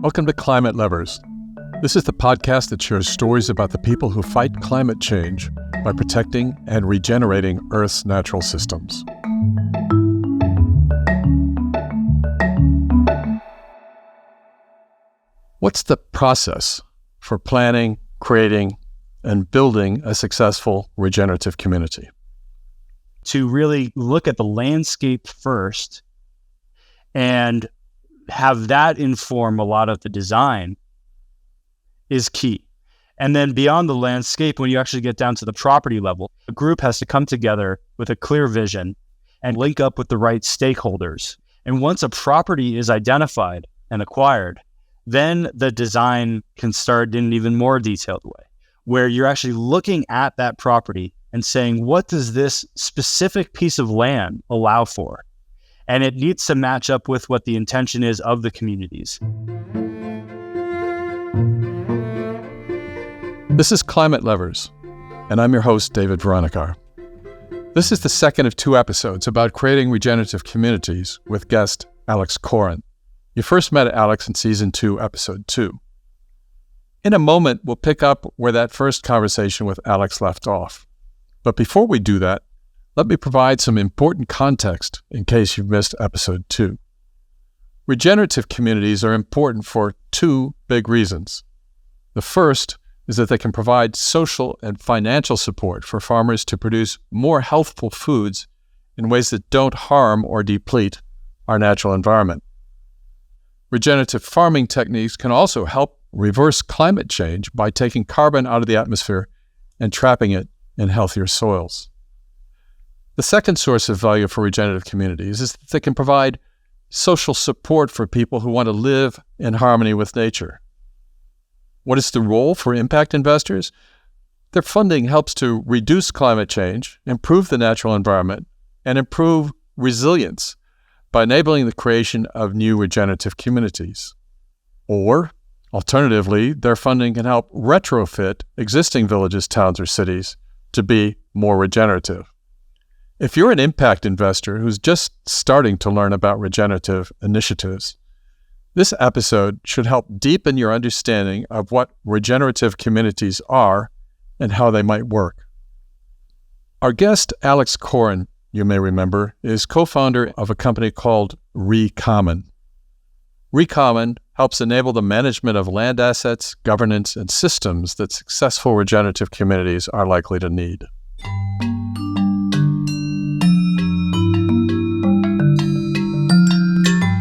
Welcome to Climate Lovers. This is the podcast that shares stories about the people who fight climate change by protecting and regenerating Earth's natural systems. What's the process for planning, creating, and building a successful regenerative community? To really look at the landscape first and have that inform a lot of the design is key. And then beyond the landscape, when you actually get down to the property level, a group has to come together with a clear vision and link up with the right stakeholders. And once a property is identified and acquired, then the design can start in an even more detailed way, where you're actually looking at that property and saying, what does this specific piece of land allow for? And it needs to match up with what the intention is of the communities. This is Climate Lovers, and I'm your host, David Vranicar. This is the second of two episodes about creating regenerative communities with guest Alex Corren. You first met Alex in Season 2, Episode 2. In a moment, we'll pick up where that first conversation with Alex left off. But before we do that, let me provide some important context in case you've missed Episode 2. Regenerative communities are important for two big reasons. The first is that they can provide social and financial support for farmers to produce more healthful foods in ways that don't harm or deplete our natural environment. Regenerative farming techniques can also help reverse climate change by taking carbon out of the atmosphere and trapping it in healthier soils. The second source of value for regenerative communities is that they can provide social support for people who want to live in harmony with nature. What is the role for impact investors? Their funding helps to reduce climate change, improve the natural environment, and improve resilience by enabling the creation of new regenerative communities. Or, alternatively, their funding can help retrofit existing villages, towns, or cities to be more regenerative. If you're an impact investor who's just starting to learn about regenerative initiatives, this episode should help deepen your understanding of what regenerative communities are and how they might work. Our guest, Alex Corren, you may remember, is co-founder of a company called ReCommon. ReCommon helps enable the management of land assets, governance, and systems that successful regenerative communities are likely to need.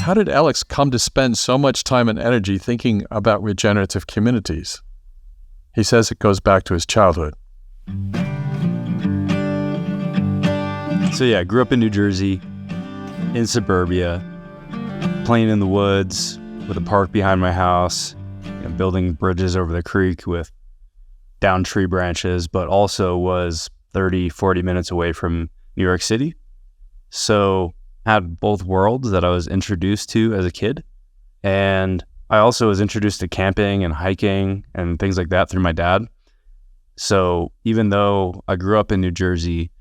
How did Alex come to spend so much time and energy thinking about regenerative communities? He says it goes back to his childhood. So I grew up in New Jersey, in suburbia, playing in the woods with a park behind my house, building bridges over the creek with down tree branches, but also was 30, 40 minutes away from New York City. So had both worlds that I was introduced to as a kid. And I also was introduced to camping and hiking and things like that through my dad. So even though I grew up in New Jersey,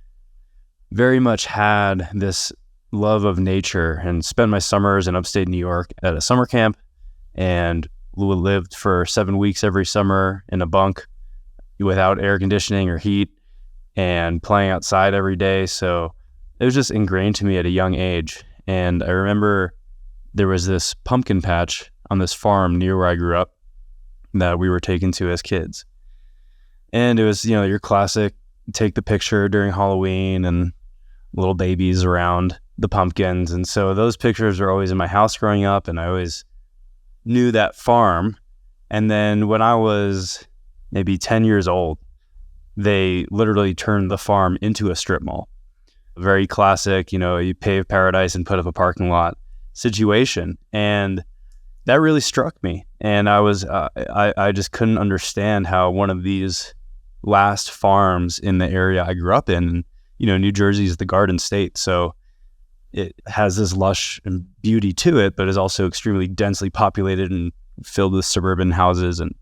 very much had this love of nature and spent my summers in upstate New York at a summer camp and lived for 7 weeks every summer in a bunk without air conditioning or heat and playing outside every day. So it was just ingrained to me at a young age. And I remember there was this pumpkin patch on this farm near where I grew up that we were taken to as kids. And it was, your classic take the picture during Halloween and little babies around the pumpkins. And so those pictures were always in my house growing up, and I always knew that farm. And then when I was maybe 10 years old, they literally turned the farm into a strip mall. Very classic, you pave paradise and put up a parking lot situation. And that really struck me. And I just couldn't understand how one of these last farms in the area I grew up in, New Jersey is the Garden State. So it has this lush and beauty to it, but is also extremely densely populated and filled with suburban houses. And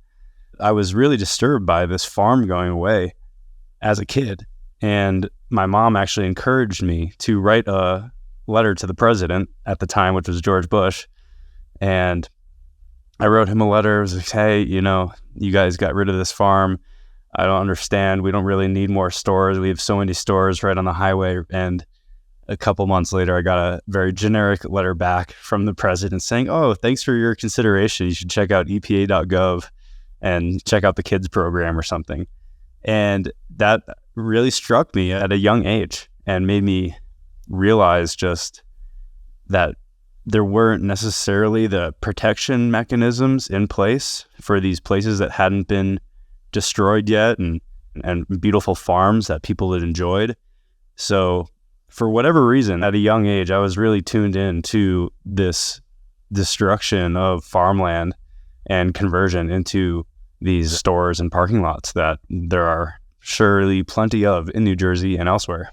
I was really disturbed by this farm going away as a kid. And my mom actually encouraged me to write a letter to the president at the time, which was George Bush. And I wrote him a letter. It was like, hey, you guys got rid of this farm. I don't understand. We don't really need more stores. We have so many stores right on the highway. And a couple months later, I got a very generic letter back from the president saying, oh, thanks for your consideration. You should check out EPA.gov and check out the kids program or something. And that really struck me at a young age and made me realize just that there weren't necessarily the protection mechanisms in place for these places that hadn't been destroyed yet and beautiful farms that people had enjoyed. So for whatever reason, at a young age, I was really tuned in to this destruction of farmland and conversion into these stores and parking lots that there are surely plenty of in New Jersey and elsewhere.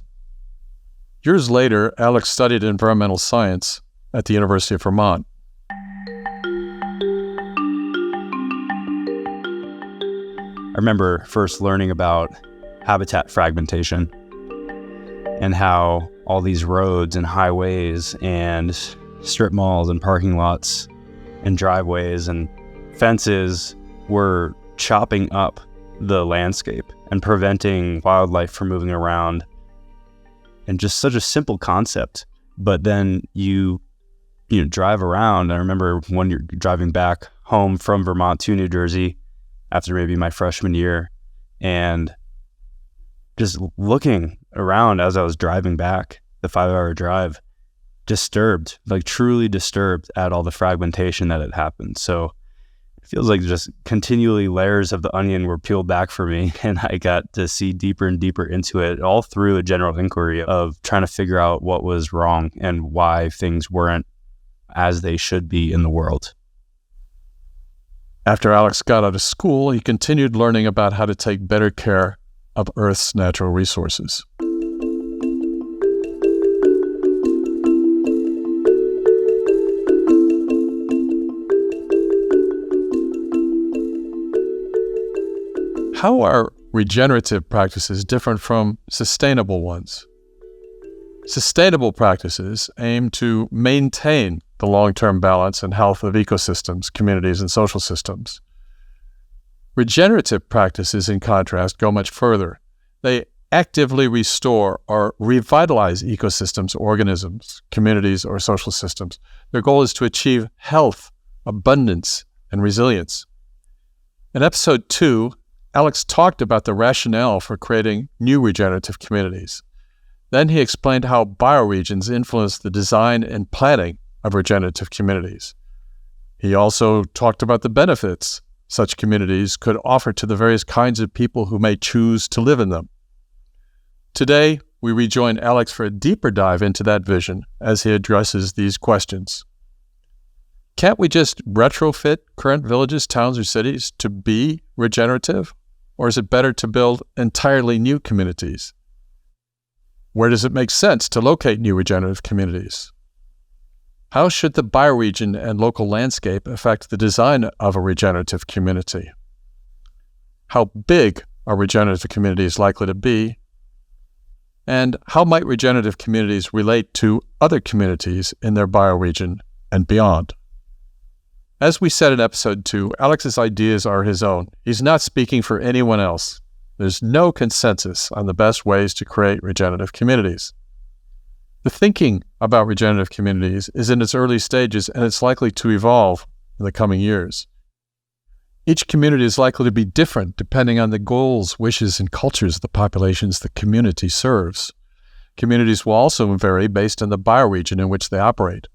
Years later, Alex studied environmental science at the University of Vermont. I remember first learning about habitat fragmentation and how all these roads and highways and strip malls and parking lots and driveways and fences were chopping up the landscape and preventing wildlife from moving around. And just such a simple concept. But then you drive around. I remember when you're driving back home from Vermont to New Jersey after maybe my freshman year, and just looking around as I was driving back the 5-hour drive, disturbed, like truly disturbed at all the fragmentation that had happened. So it feels like just continually layers of the onion were peeled back for me, and I got to see deeper and deeper into it, all through a general inquiry of trying to figure out what was wrong and why things weren't as they should be in the world. After Alex got out of school, he continued learning about how to take better care of Earth's natural resources. How are regenerative practices different from sustainable ones? Sustainable practices aim to maintain the long-term balance and health of ecosystems, communities, and social systems. Regenerative practices, in contrast, go much further. They actively restore or revitalize ecosystems, organisms, communities, or social systems. Their goal is to achieve health, abundance, and resilience. In episode 2, Alex talked about the rationale for creating new regenerative communities. Then he explained how bioregions influence the design and planning of regenerative communities. He also talked about the benefits such communities could offer to the various kinds of people who may choose to live in them. Today, we rejoin Alex for a deeper dive into that vision as he addresses these questions. Can't we just retrofit current villages, towns, or cities to be regenerative? Or is it better to build entirely new communities? Where does it make sense to locate new regenerative communities? How should the bioregion and local landscape affect the design of a regenerative community? How big are regenerative communities likely to be? And how might regenerative communities relate to other communities in their bioregion and beyond? As we said in episode 2, Alex's ideas are his own. He's not speaking for anyone else. There's no consensus on the best ways to create regenerative communities. The thinking about regenerative communities is in its early stages, and it's likely to evolve in the coming years. Each community is likely to be different depending on the goals, wishes, and cultures of the populations the community serves. Communities will also vary based on the bioregion in which they operate,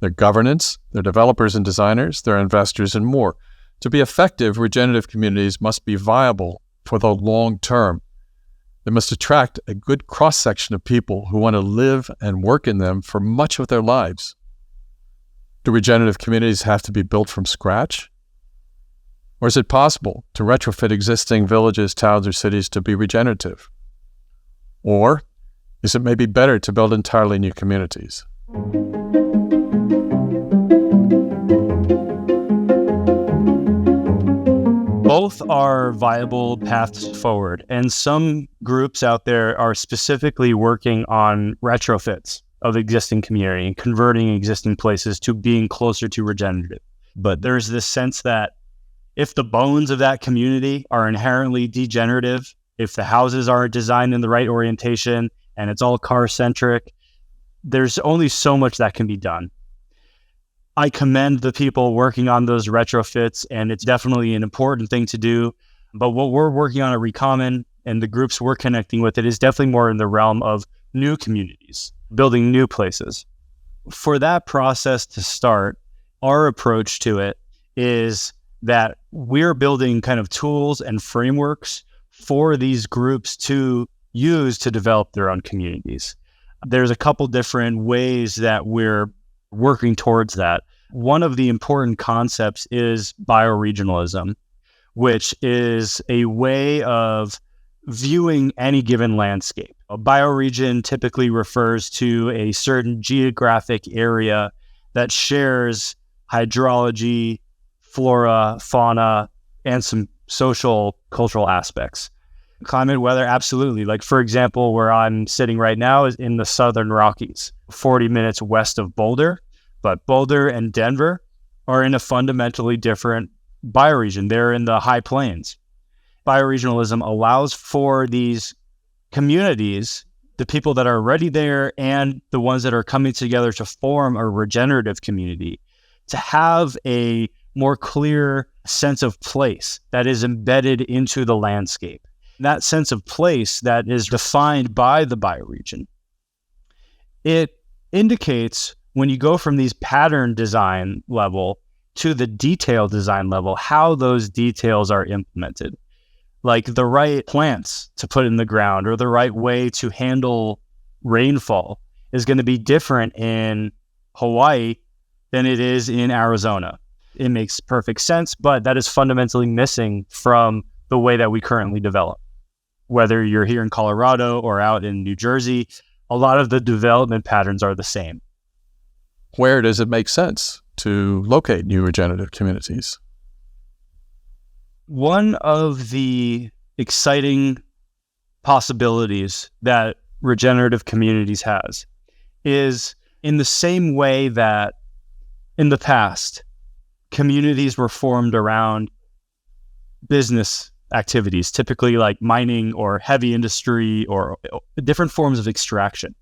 their governance, their developers and designers, their investors, and more. To be effective, regenerative communities must be viable for the long term. They must attract a good cross-section of people who want to live and work in them for much of their lives. Do regenerative communities have to be built from scratch? Or is it possible to retrofit existing villages, towns, or cities to be regenerative? Or is it maybe better to build entirely new communities? Both are viable paths forward, and some groups out there are specifically working on retrofits of existing community and converting existing places to being closer to regenerative. But there's this sense that if the bones of that community are inherently degenerative, if the houses aren't designed in the right orientation and it's all car-centric, there's only so much that can be done. I commend the people working on those retrofits, and it's definitely an important thing to do. But what we're working on at ReCommon and the groups we're connecting with, it is definitely more in the realm of new communities, building new places. For that process to start, our approach to it is that we're building kind of tools and frameworks for these groups to use to develop their own communities. There's a couple different ways that we're working towards that. One of the important concepts is bioregionalism, which is a way of viewing any given landscape. A bioregion typically refers to a certain geographic area that shares hydrology, flora, fauna, and some social, cultural aspects. Climate, weather, absolutely. Like, for example, where I'm sitting right now is in the Southern Rockies, 40 minutes west of Boulder. But Boulder and Denver are in a fundamentally different bioregion. They're in the high plains. Bioregionalism allows for these communities, the people that are already there and the ones that are coming together to form a regenerative community, to have a more clear sense of place that is embedded into the landscape. That sense of place that is defined by the bioregion. It indicates when you go from these pattern design level to the detail design level, how those details are implemented. Like the right plants to put in the ground or the right way to handle rainfall is going to be different in Hawaii than it is in Arizona. It makes perfect sense, but that is fundamentally missing from the way that we currently develop. Whether you're here in Colorado or out in New Jersey, a lot of the development patterns are the same. Where does it make sense to locate new regenerative communities? One of the exciting possibilities that regenerative communities has is in the same way that in the past, communities were formed around business activities, typically like mining or heavy industry or different forms of extraction.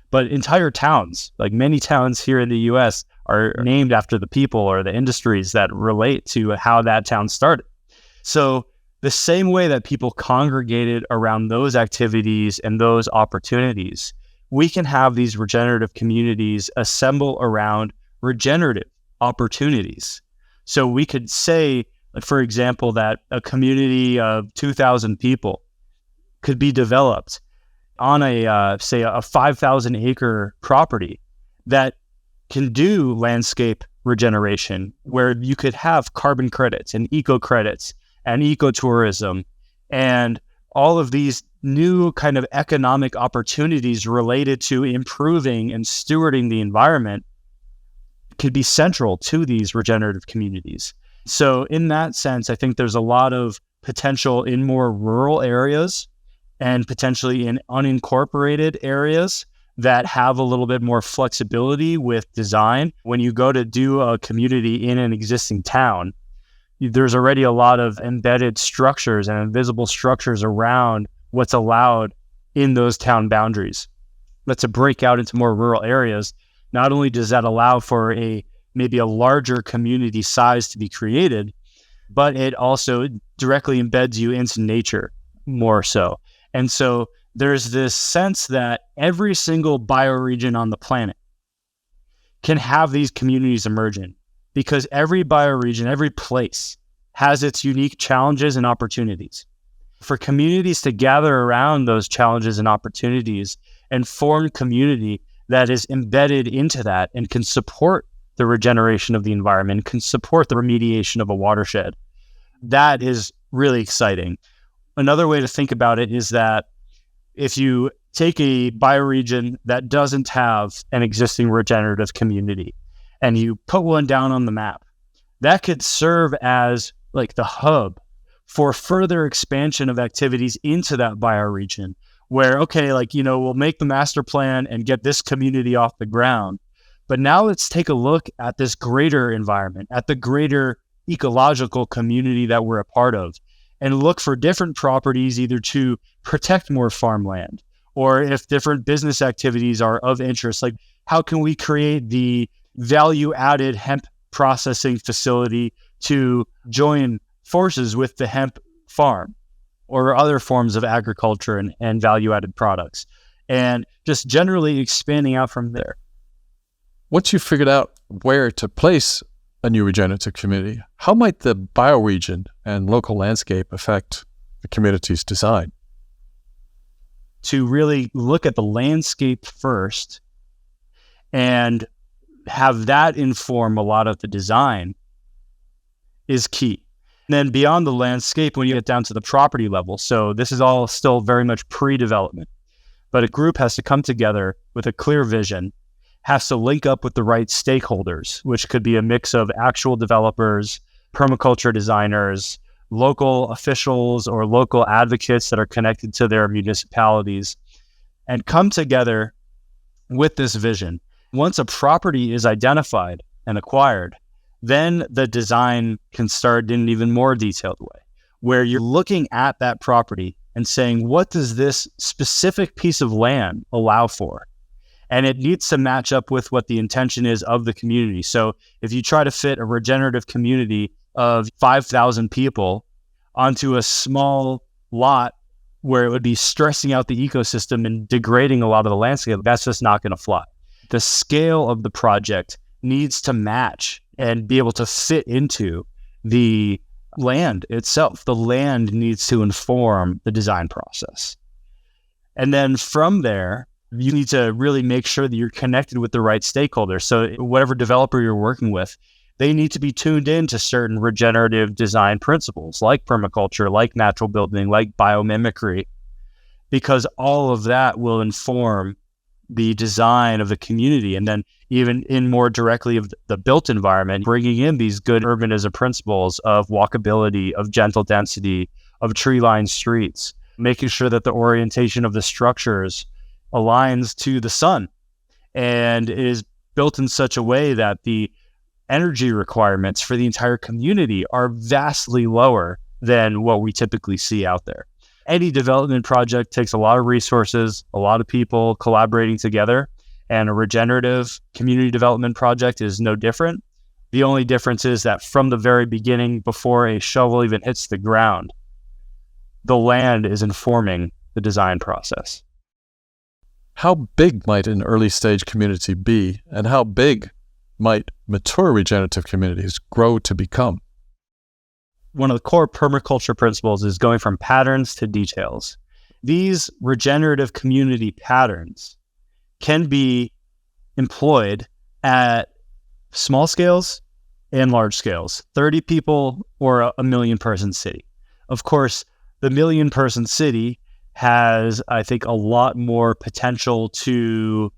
But entire towns, like many towns here in the US, are named after the people or the industries that relate to how that town started. So the same way that people congregated around those activities and those opportunities, we can have these regenerative communities assemble around regenerative opportunities. So we could say, for example, that a community of 2,000 people could be developed on a 5,000 acre property that can do landscape regeneration, where you could have carbon credits and eco credits and ecotourism and all of these new kind of economic opportunities related to improving and stewarding the environment could be central to these regenerative communities. So in that sense, I think there's a lot of potential in more rural areas and potentially in unincorporated areas that have a little bit more flexibility with design. When you go to do a community in an existing town, there's already a lot of embedded structures and invisible structures around what's allowed in those town boundaries. But to break out into more rural areas, not only does that allow for maybe a larger community size to be created, but it also directly embeds you into nature more so. And so there's this sense that every single bioregion on the planet can have these communities emerge in, because every bioregion, every place has its unique challenges and opportunities. For communities to gather around those challenges and opportunities and form community that is embedded into that and can support the regeneration of the environment, can support the remediation of a watershed, that is really exciting. Another way to think about it is that if you take a bioregion that doesn't have an existing regenerative community and you put one down on the map, that could serve as like the hub for further expansion of activities into that bioregion, where, okay, like, we'll make the master plan and get this community off the ground. But now let's take a look at this greater environment, at the greater ecological community that we're a part of, and look for different properties either to protect more farmland, or if different business activities are of interest, like how can we create the value-added hemp processing facility to join forces with the hemp farm or other forms of agriculture and value-added products, and just generally expanding out from there. Once you've figured out where to place a new regenerative community, how might the bioregion and local landscape affect the community's design? To really look at the landscape first and have that inform a lot of the design is key. And then beyond the landscape, when you get down to the property level, so this is all still very much pre-development, but a group has to come together with a clear vision, has to link up with the right stakeholders, which could be a mix of actual developers, permaculture designers, local officials, or local advocates that are connected to their municipalities, and come together with this vision. Once a property is identified and acquired, then the design can start in an even more detailed way, where you're looking at that property and saying, what does this specific piece of land allow for? And it needs to match up with what the intention is of the community. So if you try to fit a regenerative community of 5,000 people onto a small lot where it would be stressing out the ecosystem and degrading a lot of the landscape, that's just not going to fly. The scale of the project needs to match and be able to fit into the land itself. The land needs to inform the design process. And then from there, you need to really make sure that you're connected with the right stakeholders. So whatever developer you're working with, they need to be tuned in to certain regenerative design principles like permaculture, like natural building, like biomimicry, because all of that will inform the design of the community. And then even in more directly of the built environment, bringing in these good urbanism principles of walkability, of gentle density, of tree-lined streets, making sure that the orientation of the structures aligns to the sun and is built in such a way that the energy requirements for the entire community are vastly lower than what we typically see out there. Any development project takes a lot of resources, a lot of people collaborating together, and a regenerative community development project is no different. The only difference is that from the very beginning, before a shovel even hits the ground, the land is informing the design process. How big might an early stage community be, and how big might mature regenerative communities grow to become? One of the core permaculture principles is going from patterns to details. These regenerative community patterns can be employed at small scales and large scales, 30 people or a million person city. Of course, the million person city has, I think, a lot more potential to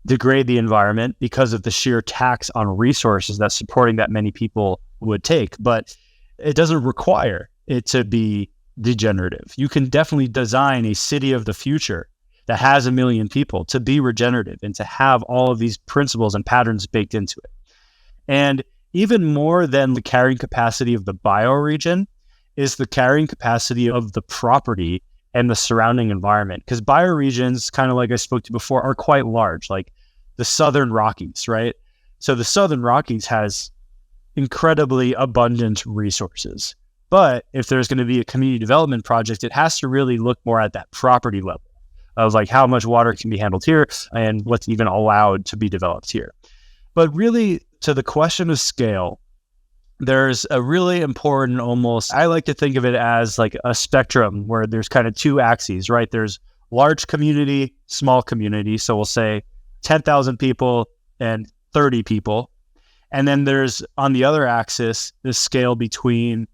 degrade the environment because of the sheer tax on resources that supporting that many people would take. But it doesn't require it to be degenerative. You can definitely design a city of the future that has 1 million people to be regenerative and to have all of these principles and patterns baked into it. And even more than the carrying capacity of the bioregion is the carrying capacity of the property and the surrounding environment. Because bioregions, kind of like I spoke to before, are quite large, like the Southern Rockies, right? So the Southern Rockies has incredibly abundant resources. But if there's going to be a community development project, it has to really look more at that property level of like how much water can be handled here and what's even allowed to be developed here. But really, to the question of scale, there's a really important almost, I like to think of it as like a spectrum where there's kind of two axes, right? There's large community, small community. So we'll say 10,000 people and 30 people. And then there's on the other axis, this scale between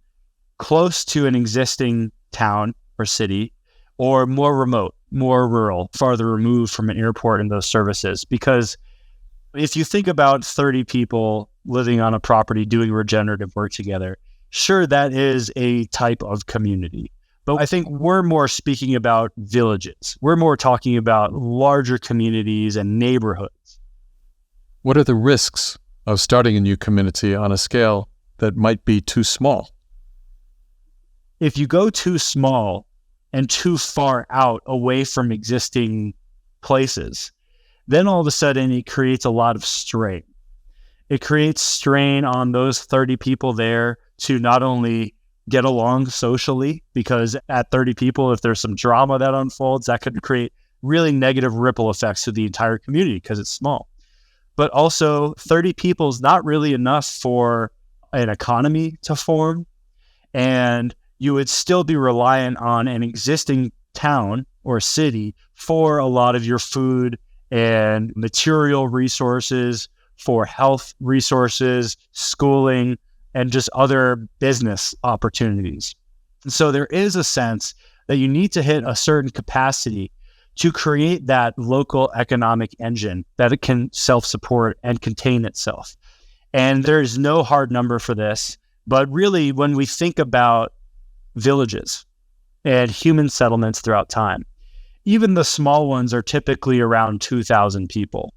close to an existing town or city or more remote, more rural, farther removed from an airport and those services. Because if you think about 30 people living on a property doing regenerative work together, sure, that is a type of community. But I think we're more speaking about villages. We're more talking about larger communities and neighborhoods. What are the risks of starting a new community on a scale that might be too small? If you go too small and too far out away from existing places, then all of a sudden it creates a lot of strain. It creates strain on those 30 people there to not only get along socially, because at 30 people, if there's some drama that unfolds, that could create really negative ripple effects to the entire community because it's small. But also 30 people is not really enough for an economy to form. And you would still be reliant on an existing town or city for a lot of your food and material resources, for health resources, schooling, and just other business opportunities. And so there is a sense that you need to hit a certain capacity to create that local economic engine that it can self-support and contain itself. And there's no hard number for this, but really when we think about villages and human settlements throughout time, even the small ones are typically around 2,000 people.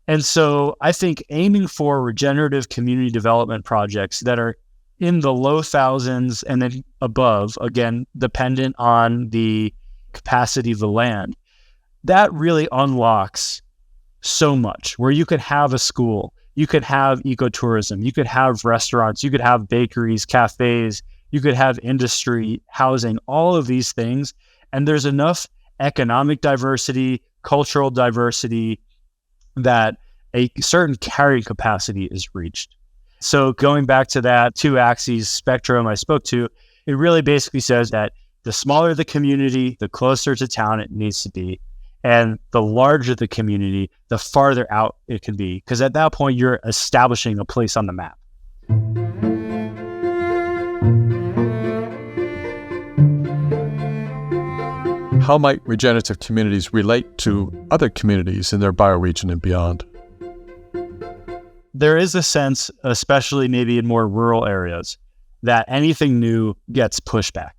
And so I think aiming for regenerative community development projects that are in the low thousands and then above, again, dependent on the capacity of the land, that really unlocks so much, where you could have a school, you could have ecotourism, you could have restaurants, you could have bakeries, cafes, you could have industry, housing, all of these things. And there's enough economic diversity, cultural diversity, that a certain carrying capacity is reached. So going back to that two axes spectrum I spoke to, it really basically says that the smaller the community, the closer to town it needs to be. And the larger the community, the farther out it can be. Because at that point, you're establishing a place on the map. How might regenerative communities relate to other communities in their bioregion and beyond? There is a sense, especially maybe in more rural areas, that anything new gets pushback.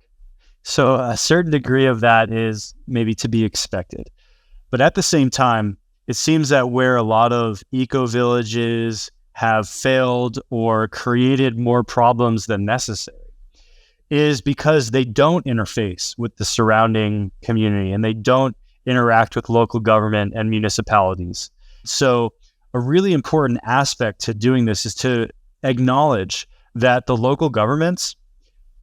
So a certain degree of that is maybe to be expected. But at the same time, it seems that where a lot of eco-villages have failed or created more problems than necessary is because they don't interface with the surrounding community and they don't interact with local government and municipalities. So a really important aspect to doing this is to acknowledge that the local governments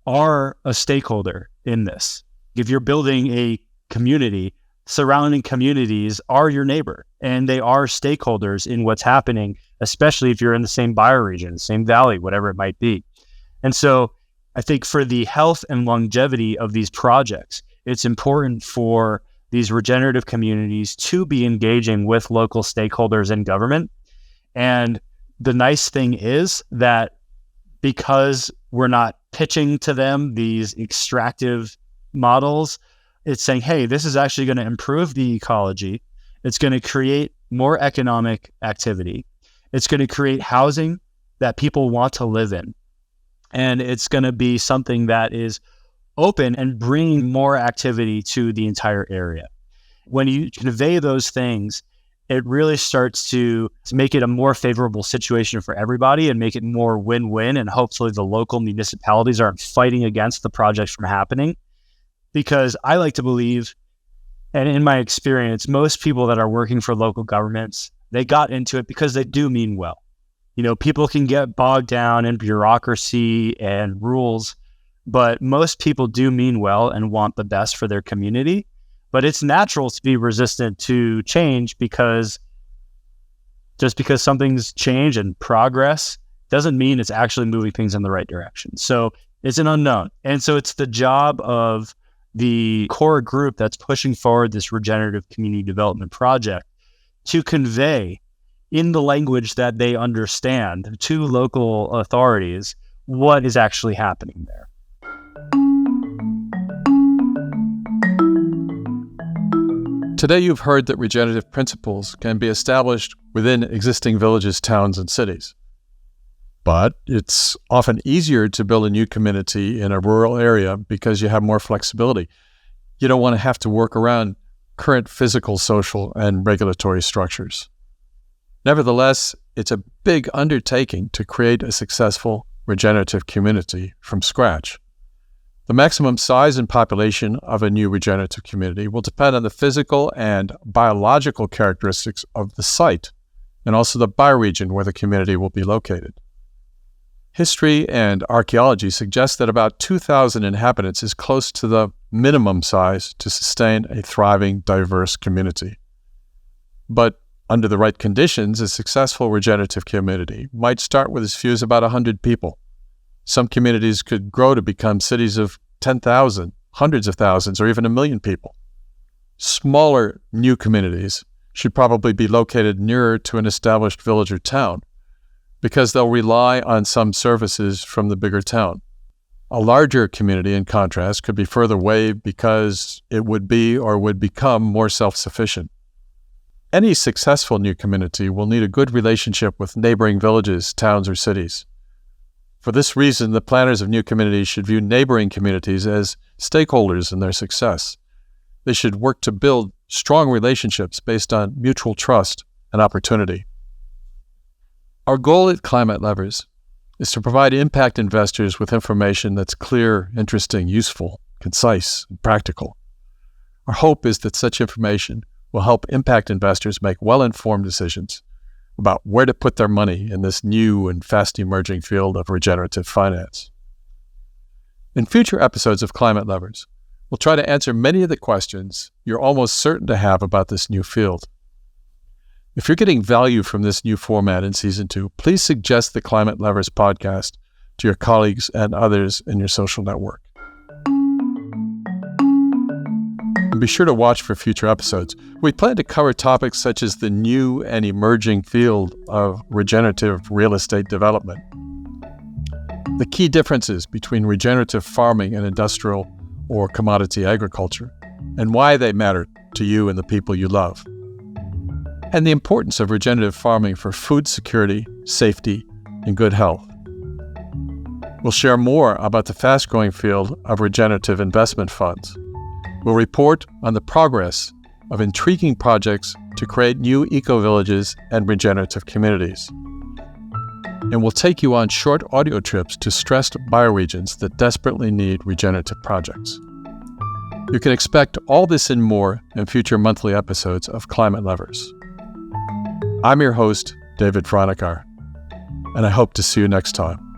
are a stakeholder in this. If you're building a community, surrounding communities are your neighbor and they are stakeholders in what's happening, especially if you're in the same bioregion, the same valley, whatever it might be. And so I think for the health and longevity of these projects, it's important for these regenerative communities to be engaging with local stakeholders and government. And the nice thing is that because we're not pitching to them these extractive models, it's saying, hey, this is actually going to improve the ecology. It's going to create more economic activity. It's going to create housing that people want to live in. And it's going to be something that is open and bringing more activity to the entire area. When you convey those things, it really starts to make it a more favorable situation for everybody and make it more win-win. And hopefully the local municipalities aren't fighting against the projects from happening. Because I like to believe, and in my experience, most people that are working for local governments, they got into it because they do mean well. You know, people can get bogged down in bureaucracy and rules, but most people do mean well and want the best for their community. But it's natural to be resistant to change because just because something's changed and progress doesn't mean it's actually moving things in the right direction. So it's an unknown. And so it's the job of the core group that's pushing forward this regenerative community development project to convey in the language that they understand to local authorities what is actually happening there. Today, you've heard that regenerative principles can be established within existing villages, towns, and cities. But it's often easier to build a new community in a rural area because you have more flexibility. You don't want to have to work around current physical, social, and regulatory structures. Nevertheless, it's a big undertaking to create a successful regenerative community from scratch. The maximum size and population of a new regenerative community will depend on the physical and biological characteristics of the site and also the bioregion where the community will be located. History and archaeology suggest that about 2,000 inhabitants is close to the minimum size to sustain a thriving, diverse community. But under the right conditions, a successful regenerative community might start with as few as about 100 people. Some communities could grow to become cities of 10,000, hundreds of thousands, or even 1 million people. Smaller new communities should probably be located nearer to an established village or town because they'll rely on some services from the bigger town. A larger community, in contrast, could be further away because it would be or would become more self-sufficient. Any successful new community will need a good relationship with neighboring villages, towns, or cities. For this reason, the planners of new communities should view neighboring communities as stakeholders in their success. They should work to build strong relationships based on mutual trust and opportunity. Our goal at Climate Levers is to provide impact investors with information that's clear, interesting, useful, concise, and practical. Our hope is that such information will help impact investors make well-informed decisions about where to put their money in this new and fast-emerging field of regenerative finance. In future episodes of Climate Levers, we'll try to answer many of the questions you're almost certain to have about this new field. If you're getting value from this new format in Season 2, please suggest the Climate Levers podcast to your colleagues and others in your social network. And be sure to watch for future episodes. We plan to cover topics such as the new and emerging field of regenerative real estate development, the key differences between regenerative farming and industrial or commodity agriculture, and why they matter to you and the people you love, and the importance of regenerative farming for food security, safety, and good health. We'll share more about the fast-growing field of regenerative investment funds. We'll report on the progress of intriguing projects to create new eco-villages and regenerative communities. And we'll take you on short audio trips to stressed bioregions that desperately need regenerative projects. You can expect all this and more in future monthly episodes of Climate Levers. I'm your host, David Vranicar, and I hope to see you next time.